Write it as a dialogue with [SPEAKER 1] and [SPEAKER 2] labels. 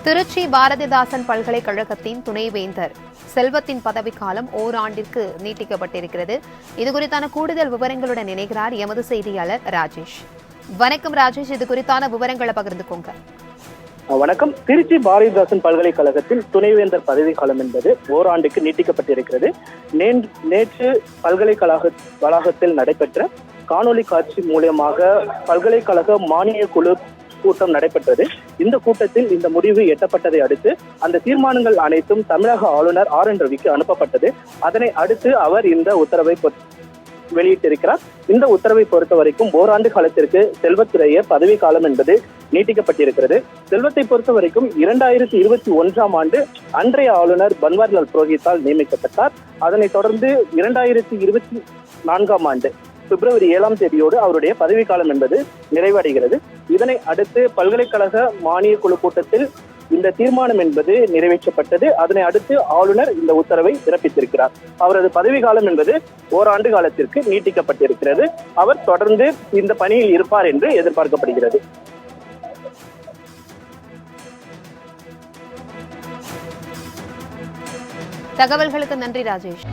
[SPEAKER 1] திருச்சி பாரதிதாசன் பல்கலைக்கழகத்தின் துணைவேந்தர் செல்வத்தின் பதவிக்காலம் ஓராண்டிற்கு நீட்டிக்கப்பட்டிருக்கிறது. இதுகுறித்தான கூடுதல் விவரங்களுடன் இணைகிறார் எமது செய்தியாளர் ராஜேஷ். வணக்கம் ராஜேஷ், இது குறித்தான விவரங்களை பகிர்ந்துக்கோங்க.
[SPEAKER 2] வணக்கம். திருச்சி பாரதிதாசன் பல்கலைக்கழகத்தில் துணைவேந்தர் பதவிக்காலம் என்பது ஓராண்டுக்கு நீட்டிக்கப்பட்டிருக்கிறது. நேற்று பல்கலைக்கழக வளாகத்தில் நடைபெற்ற காணொலி காட்சி மூலமாக பல்கலைக்கழக மானிய குழு கூட்டம் நடைபெற்றது. இந்த கூட்டத்தில் இந்த முடிவு எட்டப்பட்டதை அடுத்து அந்த தீர்மானங்கள் அனைத்தும் தமிழக ஆளுநர் ஆர்.என். ரவிக்கு அனுப்பப்பட்டது. அதனை அடுத்து அவர் இந்த உத்தரவை வெளியிட்டிருக்கிறார். இந்த உத்தரவை பொறுத்த வரைக்கும் ஓராண்டு காலத்திற்கு செல்வத்துடைய பதவி காலம் என்பது நீட்டிக்கப்பட்டிருக்கிறது. செல்வத்தை பொறுத்த வரைக்கும் 2021ஆம் ஆண்டு அன்றைய ஆளுநர் பன்வாரிலால் புரோஹித்தால் நியமிக்கப்பட்டார். அதனைத் தொடர்ந்து 2024ஆம் ஆண்டு பிப்ரவரி 7ஆம் தேதியோடு அவருடைய பதவிக்காலம் என்பது நிறைவடைகிறது. இதனை அடுத்து பல்கலைக்கழக மானிய குழு கூட்டத்தில் இந்த தீர்மானம் என்பது நிறைவேற்றப்பட்டது. அதனை அடுத்து ஆளுநர் இந்த உத்தரவை பிறப்பித்திருக்கிறார். அவரது பதவிக்காலம் என்பது ஓராண்டு காலத்திற்கு நீட்டிக்கப்பட்டிருக்கிறது. அவர் தொடர்ந்து இந்த பணியில் இருப்பார் என்று எதிர்பார்க்கப்படுகிறது.
[SPEAKER 1] தகவல்களுக்கு நன்றி ராஜேஷ்.